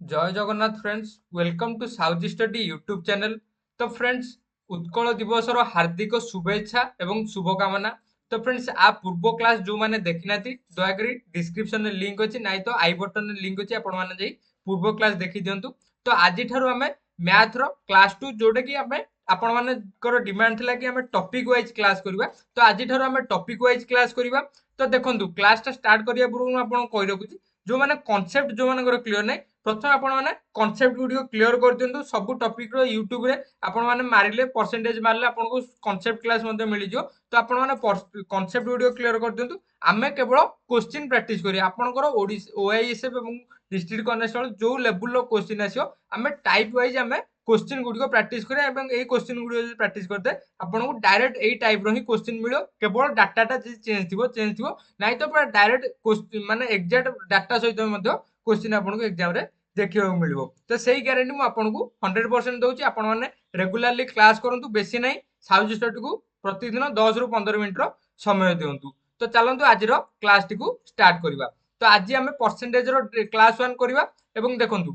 जय Jagannath friends welcome to South study YouTube channel. तो friends Utkal Divas हार्दिक शुभेच्छा एवं शुभकामना। तो फ्रेंड्स आ पूर्व क्लास जो मैंने देखी ना दयाकोरी डिस्क्रिप्शन में लिंक अच्छी ना तो आई बटन में लिंक अच्छी आपने पूर्व क्लास देखी दिंतु। तो आज आम मैथ रो क्लास 2 जोटा कि आम आपण मानकर डिमांड थिला कि आम टॉपिक वाइज क्लास करबा। तो आज आम टॉपिक वाइज क्लास करबा। तो देखंतु क्लास टा स्टार्ट करिया पूर्व आपन कहि रखुची जो माने कांसेप्ट जो मानकर क्लियर नै प्रथम आपण माने कॉन्सेप्ट गुडी क्लियर कर दियंतु। सब टॉपिक रो यूट्यूब रे आपण माने मारिले परसेंटेज मारले आपन को कॉन्सेप्ट क्लास मध्ये मिली जो। तो आपण माने कॉन्सेप्ट गुडी क्लियर कर दियंतु। आमे केवल क्वेश्चन प्रैक्टिस करिया आपनकर ओआईएसएफ एवं डिस्ट्रिक्ट कनेक्शन जो लेवल रो क्वेश्चन आसियो आमे टाइप वाइज आमे क्वेश्चन गुडी को प्रैक्टिस करिया एवं ए क्वेश्चन गुडी प्रैक्टिस करते आपन को डायरेक्ट ए टाइप रो ही क्वेश्चन मिलो। केवल डाटाटा चेंज थिबो नाही तो पूरा डायरेक्ट क्वेश्चन माने एग्जैक्ट डाटा सहित मध्ये क्वेश्चन आपन को एग्जाम रे देखियो मिलबो। तो सही गारंटी मु आपन को 100% दउची। आपन माने रेगुलरली क्लास करंतु बेसी नाही साउथ स्टडी को प्रतिदिन 10 रु 15 मिनिट रो समय दियंतु। तो चलंतु आज रो क्लास टी को स्टार्ट करिबा। तो आज हमें परसेंटेज रो क्लास 1 करिबा एवं देखंतु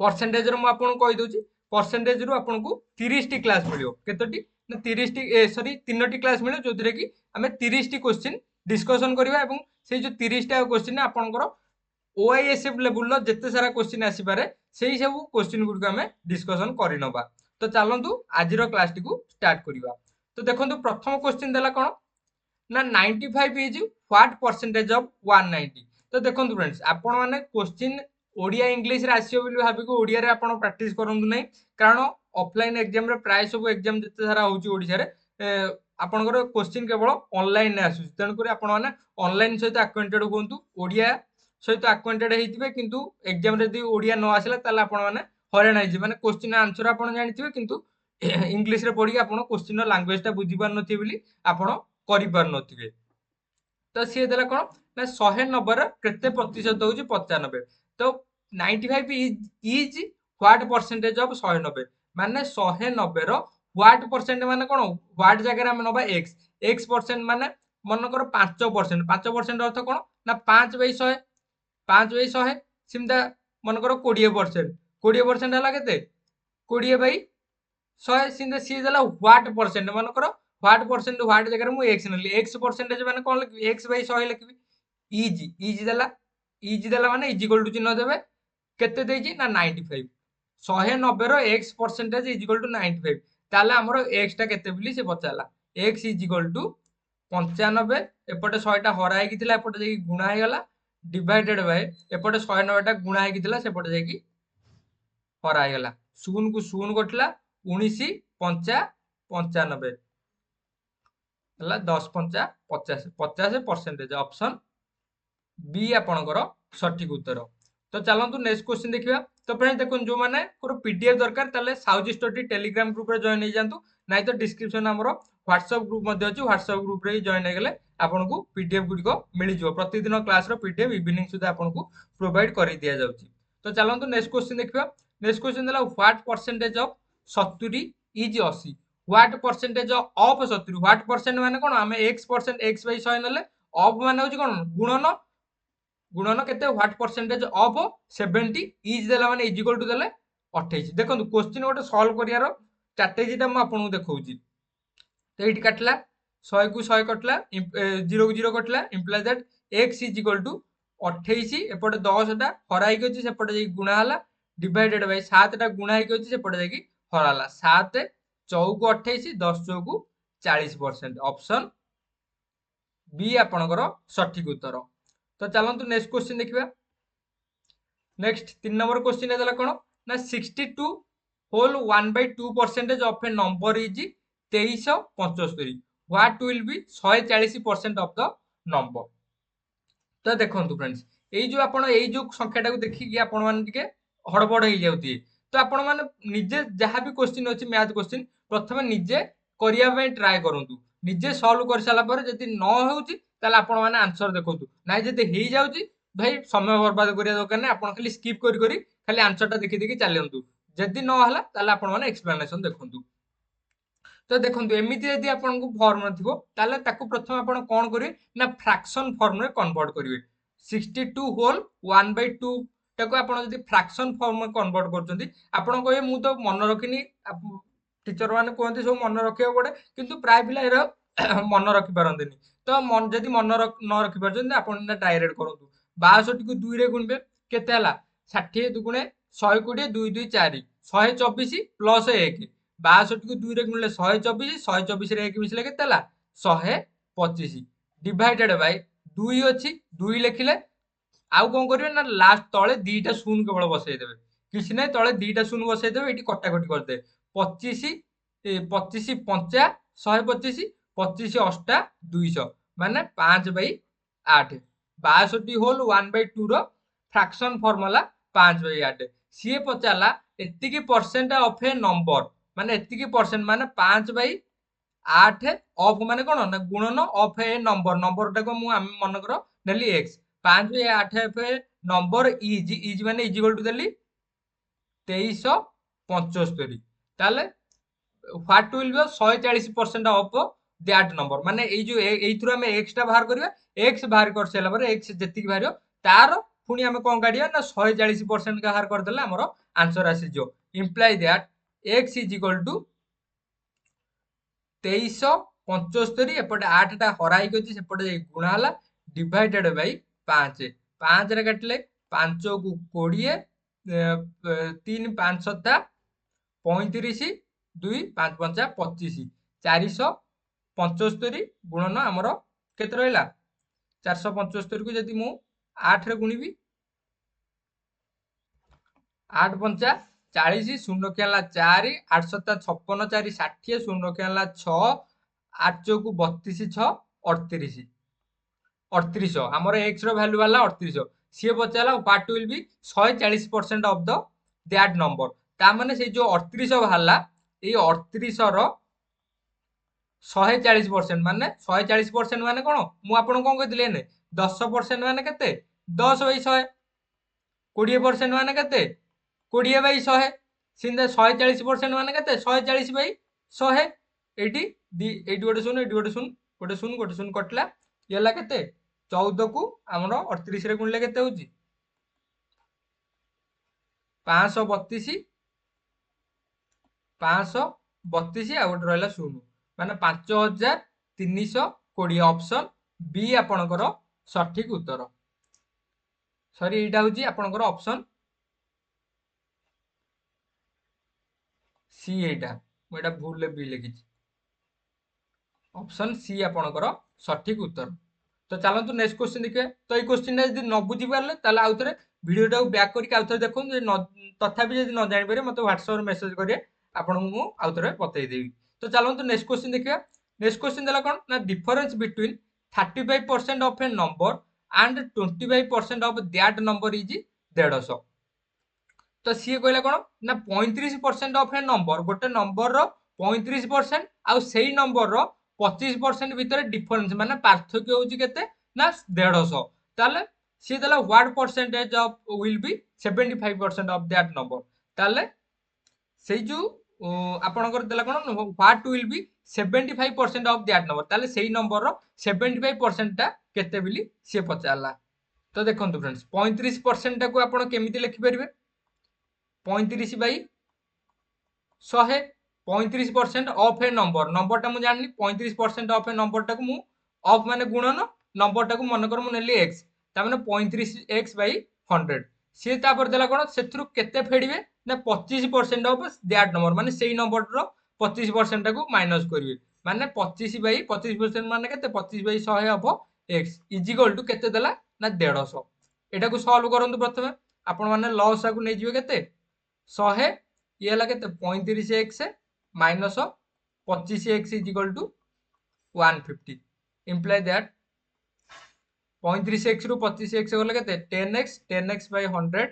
परसेंटेज रो मु आपन को कहि दउची परसेंटेज रु आपन को 30 टी क्लास मिलियो केतोटी ना 30 टी सॉरी 3 टी क्लास मिलियो जोथिरे कि हमें 30 टी क्वेश्चन डिस्कशन करिबा एवं से जो 30 टा क्वेश्चन आपनकर ओआईएसएफ लेवल रो जत्ते सारा क्वेश्चन आसी पारे सेही सब क्वेश्चन गुड को हमें डिस्कशन करि नबा। तो चलंतु आज रो क्लास टी को स्टार्ट करिबा। तो देखंतु प्रथम क्वेश्चन देला कोन ना 95 इज व्हाट परसेंटेज ऑफ 190। तो देखंतु फ्रेंड्स आपण माने क्वेश्चन ओडिया इंग्लिश रे आसीयो बोली भाबी को ओडिया रे आपण प्रैक्टिस करंतु नै कारण ऑफलाइन एग्जाम रे प्राय सब एग्जाम जत्ते सारा होची ओडिसा रे आपनकर क्वेश्चन केवल ऑनलाइन ने आसु तन करी आपण माने ऑनलाइन सहित अक्वेंटेड होंतु ओडिया सहित अक्वेंटेड हेतिबे किंतु एग्जाम रे यदि ओडिया न आसिला ताले आपण माने हरान आइजे माने क्वेश्चन आंसर आपण जानिथिबे किंतु इंग्लिश रे पढी आपण क्वेश्चन रो लैंग्वेज टा बुझी पार नथि बोली आपण करि पार नथिबे। तो सी देला कोन ना 190 रो केते प्रतिशत होउची 95। तो 95 इज व्हाट परसेंटेज ऑफ 190 माने 190 रो व्हाट परसेंट माने कोन व्हाट जगह रे हम नबा x x परसेंट माने मन कर 5% 5% अर्थ कोन ना 5 बाई 100 5 बाई 100 सिमदा मन कर 20% 20% हला केते 20 बाई 100 सिंदे सी देला व्हाट परसेंट मन कर व्हाट परसेंट व्हाट जगह मु x नली x परसेंटेज माने कोन लिखबी x बाई 100 लिखबी इज देला माने इज इक्वल टू चिन्ह देबे केते देजी ना 95 190 रो x percentage is equal to 95 ताले हमरो x टा केते बिली से पचाला x इज इक्वल टू 95 एपटे 100 टा हरा हेकी थिला एपटे जेकी गुणा हे गला डिवाइडेड बाय एपटे 190 टा गुणा हेकी थिला सेपटे जेकी हरा हे गला शून को शून कटला 19 पंचा 95 हला 10 पंचा 50 50% ऑप्शन बी आपनकर सठिक उत्तर। तो चलंतु नेक्स्ट क्वेश्चन देखिबा। तो फ्रेंड्स देखो जो माने को पीडीएफ दरकार ताले साउथ स्टडी टेलीग्राम ग्रुप रे जॉइन हो जानतु नाइ तो डिस्क्रिप्शन हमरो व्हाट्सएप ग्रुप मध्ये अछि व्हाट्सएप ग्रुप रे जॉइन हो गेले आपन को पीडीएफ गुडी को मिली जो प्रतिदिन क्लास रो पीडीएफ इवनिंग सुधा आपन को प्रोवाइड करि दिया जाउची। तो चलंतु नेक्स्ट क्वेश्चन देखिबा। नेक्स्ट क्वेश्चन देला what percentage of 70 is 80 what percentage of 70 what percent माने कोन हमें x% x बाई 100 नले ऑफ माने होची कोन गुणन गुणन केते व्हाट परसेंटेज ऑफ 70 इज देला माने इज इक्वल टू देले 28। देखंतु क्वेश्चन गोटे सॉल्व करियारो स्ट्रेटजी टा म आपन को देखौची। तो एठी काटला 100 को 100 कटला 0 को 0 कटला implies that x is equal to 28 एपटे 10 टा हराई के अछि सेपटे जे गुणा हला डिवाइडेड बाय 7 टा गुणा हे के अछि सेपटे जे हराला 7 चौक 28 10 चौक 40% ऑप्शन बी आपनकर सठिक उत्तर। तो चलंतु नेक्स्ट क्वेश्चन देखिबा। नेक्स्ट 3 नंबर क्वेश्चन देला कोन ना 62 whole 1/2% of a number is 2375 what will be 140% of the number. तो देखंतु फ्रेंड्स एई जो आपण एई जो संख्याटा को देखि कि आपण मान टिके हड़बड़ हो जाउती। तो आपण मान निजे जहां भी क्वेश्चन अछि मैथ क्वेश्चन प्रथमे निजे करिया पय ट्राई करंतु निजे सॉल्व कर साला पर जति न होउची ताले आपण माने आंसर देखंतु नाइ जति हेई जाउची भाई समय बर्बाद करिया दरकार नै आपण खाली स्किप करी करी खाली आंसर टा देखि देखि चलंतु जति न हला ताले आपण माने एक्सप्लेनेशन देखंतु। तो देखंतु एमिति यदि आपण को फॉर्म नथिबो ताले ताकू प्रथम आपण कोन करिवे ना फ्रैक्शन फॉर्म रे कन्वर्ट करिवे 62 होल 1/2 ताको आपण जदि फ्रैक्शन फॉर्म में कन्वर्ट करछंती आपण कहे मु तो मन रखिनी टीचर माने कहते सब मन रखिया पड़े किंतु प्राय पिला एरा मन रखि पारंतिनी तो मन जदि मन न रखि पारछंती आपण ना डायरेक्ट करंतु 62 को 2 रे गुणबे केते हला 60 दुगुणे 120 2 2 4 124 प्लस 1 62 को 2 रे गुणले 124 124 रे 1 मिसले केते हला 125 डिवाइडेड बाय 2 अछि 2 लिखिले आउ कोन करिवे ना लास्ट तळे दीटा शून्य केवल बसै देबे किछ नै तळे दीटा शून्य बसै देबे एठी कटाकटी करदे 25 25 पंचा 125 25 अष्टा 200 माने 5/8 62 होल 1/2 रो फ्रैक्शन फार्मूला 5/8 सीए पचाला एतिकी परसेंट ऑफ ए नंबर माने एतिकी परसेंट माने 5/8 ऑफ माने कोन ना गुणन ऑफ ए नंबर नंबर टाको मु मन करो नेली x 5/8 ए नंबर इज माने इज इक्वल टू देली 2375 ताले what will be 140% of that number माने ए जो एथुर हम x टा बाहर करबा x बाहर कर सेला पर x जति की बाहर तार पुनी हम कोन काढिया ना 140% बाहर कर देला हमरो आंसर आसी जो imply that x is equal to 2375 एपटे 8 टा हराई गछि सेपटे गुणा हला डिवाइडेड बाय 5 5 रे काटले 5 को 20 3 5 7 35 2 5 5 25 475 गुणन हमरो केते रहला 475 को जदि मु 8 रे गुणिबी 8 पंचा 40 शून्य केला 4 8 7 56 4 60 शून्य केला 6 8 चौकु 32 6 38 38 हमर x रो वैल्यू वाला 38 सी पचाला what will be 140% of the that number ता माने से जो 38 वाला ए 38 रो 140% माने 140% माने कोन मु आपन कोन कहदिले ने 10% माने केते 10/100 20% माने केते 20/100 सिंदे 140% माने केते 140/100 एटी एटी गोटे शून्य कटला येला केते 14 को हमरो 38 रे गुणले केते होची 532 532 आ गोटे रहला शून्य माने 5320 ऑप्शन बी आपनकर सठिक उत्तर सॉरी एटा होची आपनकर ऑप्शन सी एटा एटा भूल ले बी लिखि ऑप्शन सी आपनकर सठिक उत्तर तो चलतु नेक्स्ट क्वेश्चन देखिए तो ये क्वेश्चन यदि न बुझी पारे ताले आउ थरे वीडियो बैक करके आउ थरे देखो तथापि यदि न जानि पारे मते व्हाट्सएप मेसेज करिए आपन मु आउ थरे बतै देबी तो चलतु नेक्स्ट क्वेश्चन देखिए नेक्स्ट क्वेश्चन देला कोन ना difference between 35% of a number and 25% of that number is 150 तो सी कहला कोन ना 35% ऑफ ए नंबर गोटे नंबर रो 35% आउ सेही नंबर रो 25% भितर डिफरेंस माने पार्थक्य होउची केते ना 150 ताले सी देला what percentage of will be 75% of that number ताले सेही जो आपनकर देला कोन what will be 75% of that number ताले सेही नंबर रो 75% ता केते बिली से पचारला तो देखंतु फ्रेंड्स 35% टा को आपण केमिति लिखि परिबे 35/100 35% ऑफ ए नंबर नंबर टा मु जाननी 35% ऑफ ए नंबर टा को मु ऑफ माने गुणन नंबर टा को मन कर मु नेली x ता माने 35x/100 से तापर देला कोन सेथरु केते फेडिबे ना 25% ऑफ दैट नंबर माने सेही नंबर रो 25% टा को माइनस करिवे माने 25/25% माने केते 25/100 of x is equal to केते देला ना 150 एटा को सॉल्व करंतु प्रथमे आपण माने लॉस को नै जिवे केते 100 ये हला केते 35x minus 25x is equal to 150 implies that 35x रु 25x गले केते 10x by 100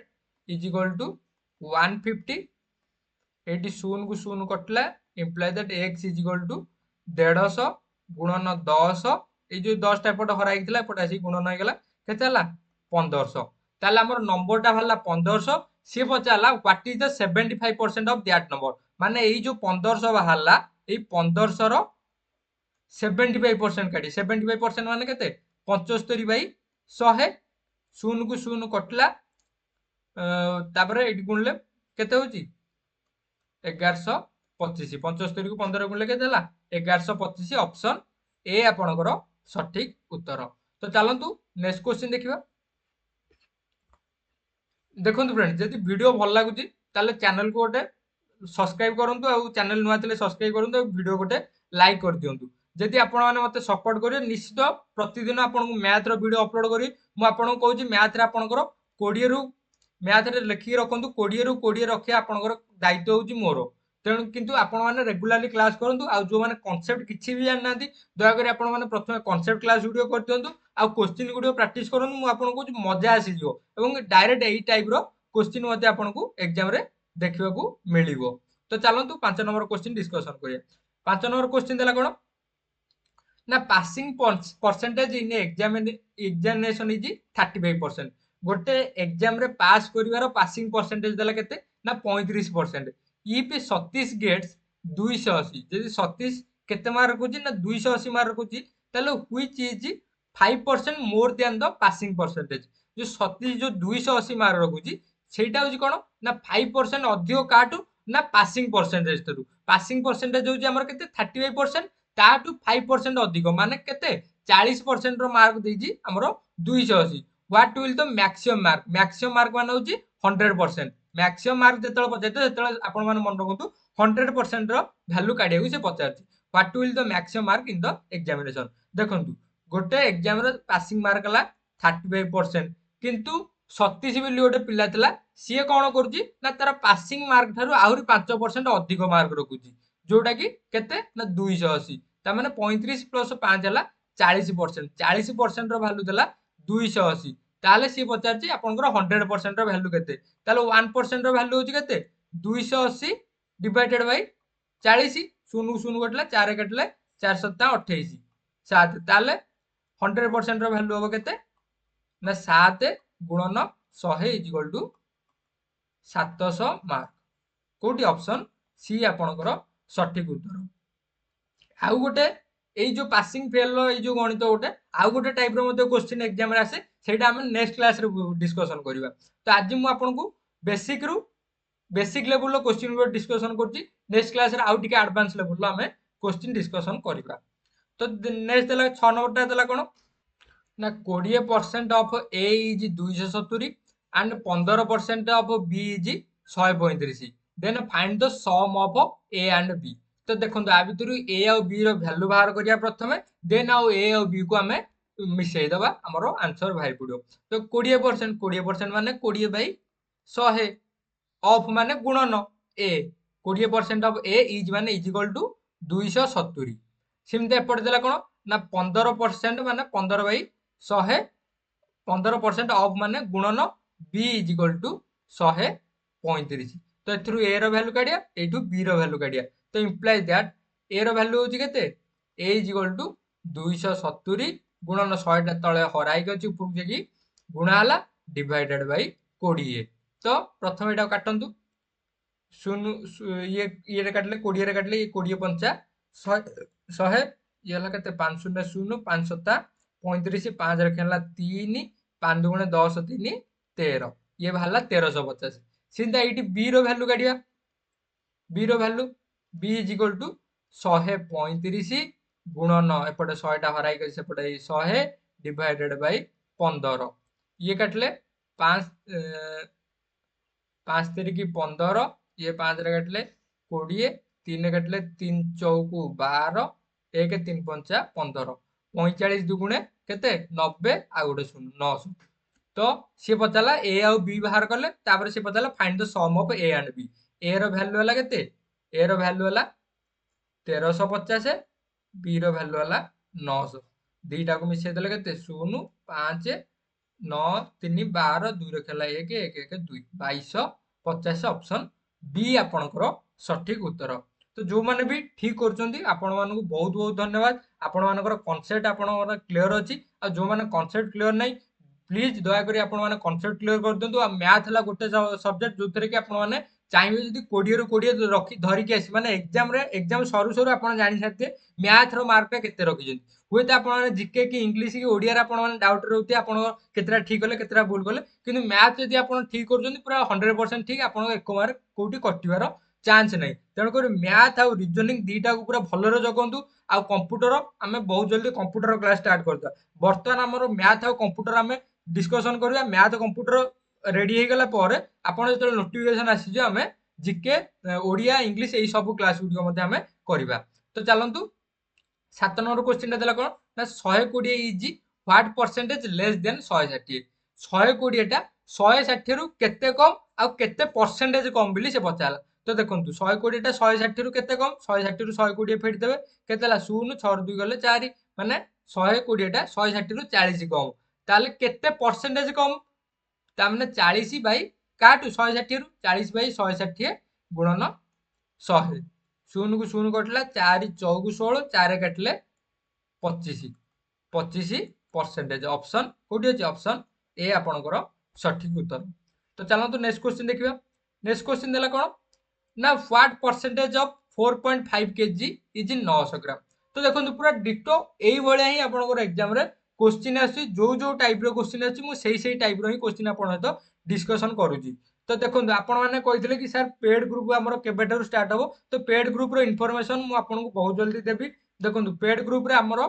is equal to 150 एटी शून को शून कटला implies that x is equal to 150 गुणन 10 ए जो 10 टा पट हराई थिला पट आसी गुणन होय गेला केते हला 1500 ताले हमर नंबर टा भला 1500 से पचाला what is the 75% of that number माने एई जो 1500 बाहरला एई 1500 रो 75% काटी 75% माने केते 75/100 शून को शून कटला तापर ये गुणले केते होची 1125 75 को 15 गुणले केते हला 1125 ऑप्शन ए आपनकर सठिक उत्तर। तो चलंतु नेक्स्ट क्वेश्चन देखिबा। देखंतु फ्रेंड जदि वीडियो भल लागुची ताले चैनल को गोटे सब्सक्राइब करंतु आ चैनल नुआ थिले सब्सक्राइब करंतु वीडियो गोटे लाइक कर दियंतु। जदि आपण माने मते सपोर्ट करिवे निश्चित प्रतिदिन आपन मैथ रो वीडियो अपलोड करी मु आपन कहूची मैथ रे आपनकर 20 रु मैथ रे लिखि रखंतु 20 रु 20 रखिया आपनकर दायित्व होची मोर। तेणु किंतु आपण माने रेगुलरली क्लास करंतु आ जो माने कांसेप्ट किछि भी जान नांती दया करी आपण माने प्रथमे कांसेप्ट क्लास वीडियो कर दियंतु आ क्वेश्चन गुडियो प्रैक्टिस करंतु मु आपन कहूची मजा आसी जिवो एवं डायरेक्ट एई टाइप रो क्वेश्चन मते आपन को एग्जाम रे देखिबा को मिलिवो। तो चलंतु 5 नंबर क्वेश्चन डिस्कशन करिया। 5 नंबर क्वेश्चन देला कोन ना passing percentage in examination is 35%। गोटे एग्जाम रे पास करिवार पासिंग परसेंटेज देला केते ना 35%। इफ सतीश गेट्स 280 जदि सतीश केते मार्क रखुची ना 280 मार्क रखुची ताले which is 5% more than the passing percentage. जो सतीश जो 280 मार्क रखुची सेटा होची कोन ना 5% अधिक काटू ना पासिंग परसेंटेज तरू। पासिंग परसेंटेज होची हमर केते 35% ताटू 5% अधिक माने केते 40% रो मार्क देजी हमरो 280। What will the maximum mark माने होची 100%। मैक्सिमम मार्क जेतल पचाते जेतल आपण माने मन रखंतु 100% रो वैल्यू काढिया को से पचारछि what will the maximum mark in the examination. देखंतु गोटे एग्जाम रो पासिंग मार्क हला 35% किंतु सतीश बोली गोटे पिला थिला सीए कोन करूची ना तार पासिंग मार्क ठारू आहुरी 5% अधिक मार्क रखुची जोटा कि केते ना 280 ता माने 35 प्लस 5 हला 40%। 40% रो वैल्यू देला 280 ताले सी पचारची आपनकर 100% रो वैल्यू केते ताले 1% रो वैल्यू होची केते 280 डिवाइडेड बाय 40 शून्य शून्य कटला 4 कटले 4 7 28 7 ताले 100% रो वैल्यू हो केते ना 7 गुणन 100 इज इक्वल टू 700 मार्क। कोठी ऑप्शन सी आपनकर सठिक उत्तर। आउ गोटे एई जो पासिंग फेल रो एई जो गणित गोटे आउ गोटे टाइप रो मते क्वेश्चन एग्जाम रे आसे सेटा हम नेक्स्ट क्लास रे डिस्कशन करिवा। तो आज मु आपन को बेसिक लेवल रो क्वेश्चन रो डिस्कशन करची नेक्स्ट क्लास रे आउ टिके एडवांस लेवल रो हमें क्वेश्चन डिस्कशन करिवा। तो नेक्स्ट देला 6 नंबर टा देला कोन ना 20% of a is 270 and 15% of b is 135 then find the sum of A and b. तो देखो आ भितर ए आ बी रो वैल्यू बाहर करिया प्रथमे देन आ ए आ बी को हमें मिसई दबा हमरो आंसर बाहर पड़ो। तो 20% माने 20 बाई 100 ऑफ माने गुणन ए 20% ऑफ ए इज माने इज इक्वल टू 270। सिमते एपट देला कोन ना 15% माने 15 बाई 100 15% ऑफ माने गुणन बी इज इक्वल टू 135। तो एथरु ए रो वैल्यू काढिया एठु बी रो वैल्यू काढिया। तो इम्प्लाइज दैट ए रो वैल्यू होची केते ए इज इक्वल टू 270 गुणन 100 टा तळे हराई गछि उपरु जेकी गुणा हला डिवाइडेड बाय 20। तो प्रथम एटा काटंतु शून्य ये रे काटले 20 रे काटले ये 20 पंचा 100 ये हला केते 5 शून्य शून्य 5 7 35 5 रे खेला 3 5 दुगुणे 10 3 13 ये भाला 1350। सिंदा एटी बी रो वैल्यू काढिया बी रो value B is equal to 135 गुणन एपटे 100 टा हराई गछि सेपटे 100 डिवाइडेड बाय 15 ये काटले 5 5 3 की 15 ये 5 रे काटले 20 3 रे काटले 3 चौकु 12 1 3 पंचा 15 45 दुगुणे केते 90 आ गोटे शून्य 900। तो सी पचाला ए आ बी बाहर करले तापर सी पचाला find the sum of A and B. A रो वैल्यू हला केते ए रो वैल्यू हला 1350 बी रो वैल्यू हला 900 दीटा को मिसे देले केते 0 5 9 3 12 2 रे खेला 1 1 1 2 2250 ऑप्शन बी आपनकर सठिक उत्तर। तो जो माने भी ठीक करचंदी आपण मानको बहुत बहुत धन्यवाद। आपण मानकर कांसेप्ट आपण क्लियर अछि आ जो माने कांसेप्ट क्लियर नै प्लीज दयाकोरी आपण माने कॉन्सेप्ट क्लियर कर दियंतु। आ मैथ हला गोटे सब्जेक्ट जो थरे कि आपण माने चाहिए जदि 20 ରୁ 20 रखी धरिकी आसी माने एग्जाम सरू सरू आपण जानि सारते मैथ रो मार्क टा केते रखिजन। हुए त आपण माने जीके कि इंग्लिश कि ओडिया रे आपण माने डाउट रहउते आपण केतेटा ठीक कले केतेटा भूल कले, किंतु मैथ जदि आपण ठीक करजन पूरा 100% ठीक आपण एक मार्क कोठी कटिवार चांस नहीं। तेणु कर मैथ आ रीजनिंग दीटा को पूरा भलरे जगंतु। आ कंप्यूटर आमे बहुत जल्दी कंप्यूटर क्लास स्टार्ट करदा। वर्तमान हमर मैथ आ कंप्यूटर आमे डिस्कशन करिया। मैथ कंप्यूटर रेडी हे गला पर आपण जते नोटिफिकेशन आसी जे आमे जीके ओडिया इंग्लिश एई सब क्लास वीडियो मध्ये आमे करिबा। तो चलंतु 7 नंबर क्वेश्चन टा देला कोन ना 120 is what percentage less than 160। 120 टा 160 रु केते कम आ केते परसेंटेज कम बिली से पचाला। तो देखंतु 120 टा 160 रु केते कम, 160 रु 120 फेड देबे केतेला 0 6 2 गले 4 माने 120 टा 160 रु 40 कम। ताले केते परसेंटेज कम ता माने 40 बाई काटू 160 रु 40 बाई 160 गुणन 100। 0 को 0 कटला 4 चौकु 16 4 काटले 25 25 परसेंटेज। ऑप्शन कोठी अछि ऑप्शन ए आपनकर सठिक उत्तर। तो चलंतु नेक्स्ट क्वेश्चन देखिबा। नेक्स्ट क्वेश्चन देला कोन ना what percentage of 4.5 KG is 900 ग्राम। तो देखंतु पूरा डिटो एई भलिया ही आपनकर एग्जाम रे क्वेश्चन आसी जो जो टाइप रो क्वेश्चन आसी मु सेई टाइप रो ही क्वेश्चन आपन तो डिस्कशन करूची। तो देखंतु आपण माने कहिथिले कि सर पेड ग्रुप हमर केबेटर स्टार्ट हबो। तो पेड ग्रुप रो इन्फॉर्मेशन मु आपन को बहुत जल्दी देबी। देखंतु पेड ग्रुप रे हमर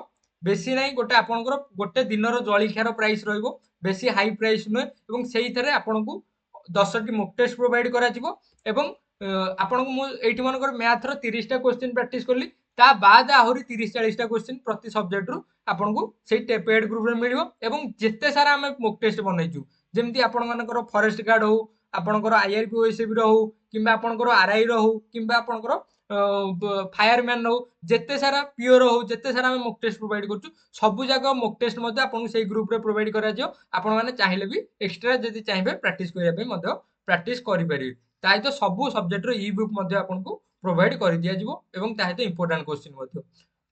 बेसी नाही गोटे आपनकर गोटे दिनर जळिखार प्राइस रहइबो, बेसी हाई प्राइस नुहे एवं सेई थरे आपन को 10 टी मॉक टेस्ट प्रोवाइड करा जिवो। एवं आपन को मु एठी मनकर मैथ रो 30 टा क्वेश्चन प्रैक्टिस करली ता बाद आहुरी 30 40 टा क्वेश्चन प्रति सब्जेक्ट रु आपन को सेई पेड ग्रुप रे मिलिबो। एवं जेते सारा हम मॉक टेस्ट बनैचू जेमति आपन मानकर फॉरेस्ट गार्ड हो, आपनकर आईआरपी ओएसबी रो हो, किंबा आपनकर आरआई रो हो, किंबा आपनकर फायरमैन हो, जेते सारा पीओ रो हो, जेते सारा हम मॉक टेस्ट प्रोवाइड करचू सब जगह मॉक टेस्ट मध्ये आपन सेई ग्रुप रे प्रोवाइड करा जियो। आपन माने चाहिले भी एक्स्ट्रा जदि चाहिबे प्रैक्टिस करिया पे मध्ये प्रैक्टिस करि परिबे। ताहि तो सब सब्जेक्ट रो ई बुक मध्ये आपन को प्रोवाइड करि दिया जिवो एवं ताहि तो इंपोर्टेंट क्वेश्चन मध्ये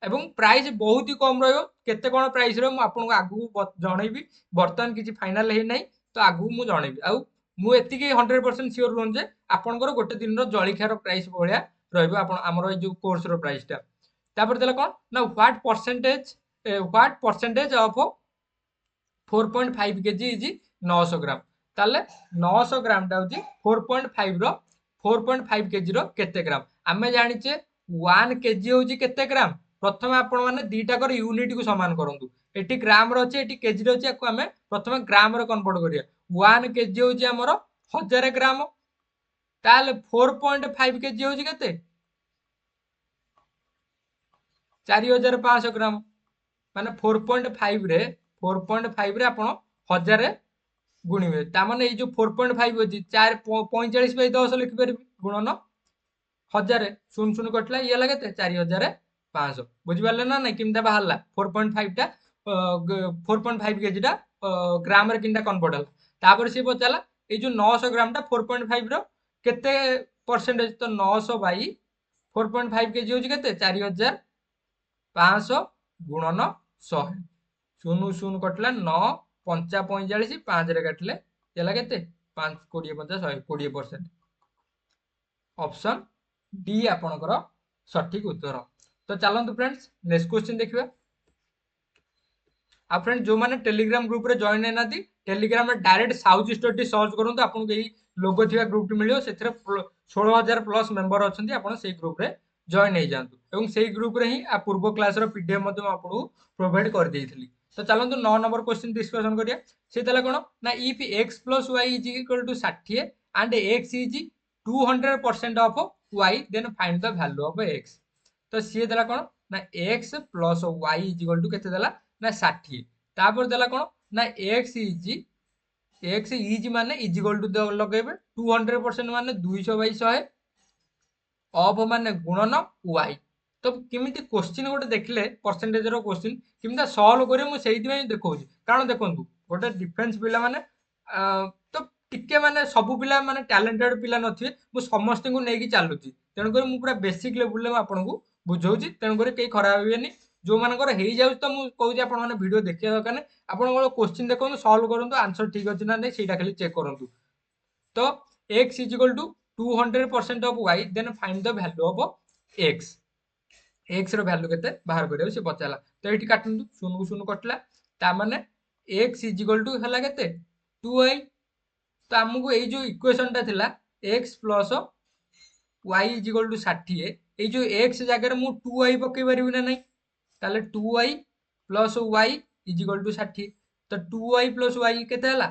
एवं प्राइस बहुत ही कम रहयो। केते कोन प्राइस रो मु आपन को आगु जणैबी। वर्तमान किछि फाइनल हे नै तो आगु मु जणैबी। आ मु एतिके 100% सियोर रहन जे आपनकर गोटे दिन रो जळिखार प्राइस भलिया रहइबो आपन हमर ए जो कोर्स रो प्राइस टा। तापर देला कोन ना what percentage of 4.5 KG is 900 ग्राम। ताले 900 ग्राम टा होची 4.5 रो 4.5 केजी रो केते ग्राम। आमे जानिचे 1 केजी होची केते ग्राम। प्रथम आपण माने दीटा कर यूनिट को समान करंतु। एटी ग्राम रो अछि एटी केजी रो अछि को आमे प्रथम ग्राम रो कन्वर्ट करिया। 1 केजी होची हमर 1000 ग्राम। ताले 4.5 केजी होची केते 4500 ग्राम। माने 4.5 रे आपण 1000 गुणिबे ता माने ए जो 4.5 अछि 4 45 बाय 10 लिखि परबी गुणन 1000 शून्य शून्य कटला ये लगे 4500 बुझि पारले ना नै किमता बाहरला 4.5 टा 4.5 केजी टा ग्राम रे किंता कन्वर्ट हला। तापर से पचाला ए जो 900 ग्राम टा 4.5 रो केते परसेंटेज तो 900 बाई 4.5 केजी होची केते 4500 गुणन 100 शून्य शून्य कटला 9 5 45 5 रे काटले येला केते 5 20 50 100 20%। ऑप्शन डी आपनकर सठिक उत्तर। तो चलंतु फ्रेंड्स नेक्स्ट क्वेश्चन देखिबा। आ फ्रेंड जो माने टेलीग्राम ग्रुप रे जॉइन है नाती टेलीग्राम रे डायरेक्ट साउथ स्टडी सर्च करंतु आपन के लोगो थिया ग्रुप मिलियो। सेथरे 16000 प्लस मेंबर अछंती आपन सेई ग्रुप रे जॉइन हे जानतु एवं सेई ग्रुप रे ही आ पूर्व क्लास रो पीडीएफ मध्ये आपन प्रोवाइड कर देइथिली। तो चलंतु 9 नंबर क्वेश्चन डिस्कशन करिया। से तला कोन ना if x + y = 60 and x is 200% of y then find the value of x। तो सी देला कोन ना x + y = केते देला ना 60। तापर देला कोन ना x इज माने = लगेबे 200% माने 200/100 ऑफ माने गुणन y। तो किमिति क्वेश्चन गोटे देखले परसेंटेज रो क्वेश्चन किमिता सॉल्व करे मु सेहिति में देखौची। कारण देखंतु गोटे डिफेंस पिला माने तो टिके माने सब पिला माने टैलेंटेड पिला नथिबे मु समस्त को नेकी चालुची। तेन कर मु पूरा बेसिक लेवल ले आपन को बुझौची। तेन कर के खराब हेबेनी जो मानकर हो जाउछ तो मु कहूछि आपण माने वीडियो देखिया दरकार नै आपण क्वेश्चन देखो सॉल्व करंतु आंसर ठीक अछि ना नै सेटा खाली चेक करंतु तो x is equal to 200% of y then find the value of x x रो वैल्यू केते बाहर करियो से पचाला तो एठी काटंतु शून्य को शून्य कटला ता माने x is equal to हला केते 2y तो हमको एई जो इक्वेशन ता थिला x plus y is equal to 60 एई जो x जगह रे मु 2y पके परिबि ना नै ताले 2y plus y is equal to 60 तो 2y plus y केते हला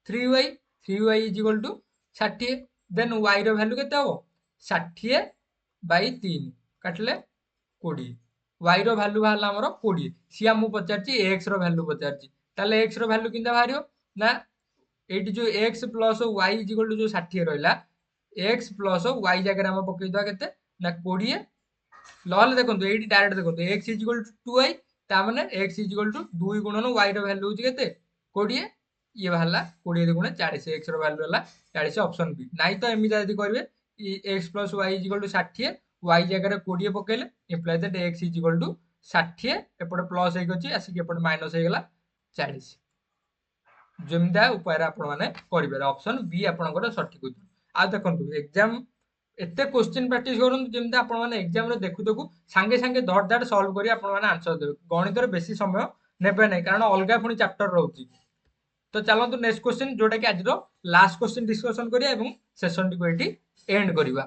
3y 3y is equal to 60 then y रो वैल्यू केते हो 60 by 3 काटले 20 y रो वैल्यू बाहरला हमरो 20 सी हमु पचारची x रो वैल्यू पचारची ताले x रो वैल्यू किंदा बाहरियो ना एटी जो x plus y is equal to जो 60 रहला x plus y जगह हम पकई दवा केते ना 20 लहले देखंतु एटी डायरेक्ट देखंतु x is equal to 2y ता माने x is equal to 2 गुणन y रो वैल्यू होची केते 20 ये बाहरला 20 गुणे 40 x रो वैल्यू हला 40 ऑप्शन बी नाही तो एमि जदी करबे x plus y is equal to 60 y जगह रे 20 पकेले implies that x is equal to 60 एपटे प्लस हे गछि आसी के एपटे माइनस हे गेला 40 जेमदा उपाय रे आपण माने करिबे ऑप्शन बी आपनकर सठिक उत्तर आ देखंतु एग्जाम एते क्वेश्चन प्रैक्टिस करन जेमदा आपण माने एग्जाम रे देखु देखु संगे संगे धड़ धड़ सॉल्व करी आपण माने आंसर देबे गणित रे बेसी समय नेबे नै कारण अलगा पुनी चैप्टर रहउची तो चलंतु नेक्स्ट क्वेश्चन जोटा कि आज रो लास्ट क्वेश्चन डिस्कशन करिया एवं सेशन टी को एटी एंड करिवा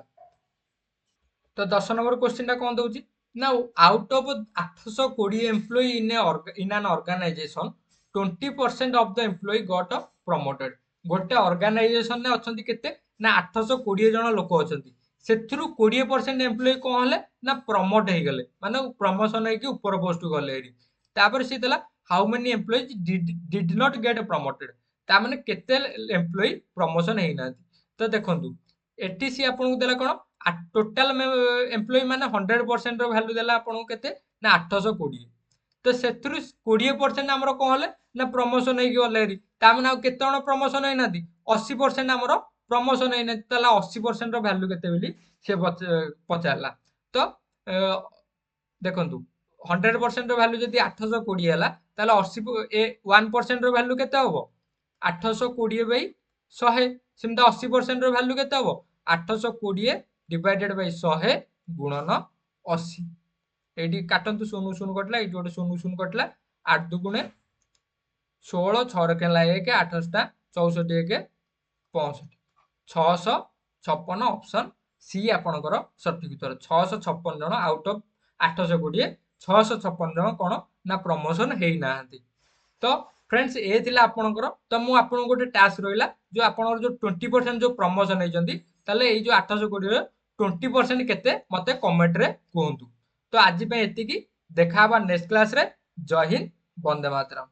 तो 10 नंबर क्वेश्चन टा कोन दउची ना out of 820 employ in an organization 20% of the employ got promoted गोटे ऑर्गेनाइजेशन ने अछंती केते ना 820 जन लोक अछंती सेथुरु 20% एम्प्लॉय कोन हले ना प्रमोट हे गले माने प्रमोशन हे कि ऊपर पोस्ट गले हेरी तापर से देला how many employees did not gate promoted ता माने केते एम्प्लॉय प्रमोशन हे ना तो देखंतु एटी सी आपन को देला कोन टोटाल एम्प्लॉय माने 100% रो वैल्यू देला आपन केते ना 820 तो सेथुरु 20% हमरो कोन हले ना प्रमोशन हे गले हेरी ता माने केते जण प्रमोशन हे नादी 80% हमरो प्रमोशन हे नादी तला 80% रो वैल्यू केते बेली से पचारला तो देखंतु 100% रो वैल्यू जदी 820 हला ताला 1% रो वैल्यू केते होबो 820 बाई 100 सिमता 80% रो वैल्यू केते होबो 820 डिवाइडेड बाय 100 गुणन 80 एटी काटंतु शून्य शून्य कटला एटी गोटे शून्य शून्य कटला 8 दुगुणे 16 6 रे केला 1 8 टा 64 1 65 656 ऑप्शन सी आपनकर सटीक उत्तर 656 जन आउट ऑफ 820 656 जन कोन ना प्रमोशन हेई नाहंती तो फ्रेंड्स ए थिला आपनकर तो मु आपन गोटे टास्क रहिला जो आपनकर जो 20% जो प्रमोशन हे जंदी ताले ए जो 820 रे 20% केते मते कमेंट रे कहंतु तो आज पे एतिकी देखा बा नेक्स्ट क्लास रे जय हिंद वंदे मातरम।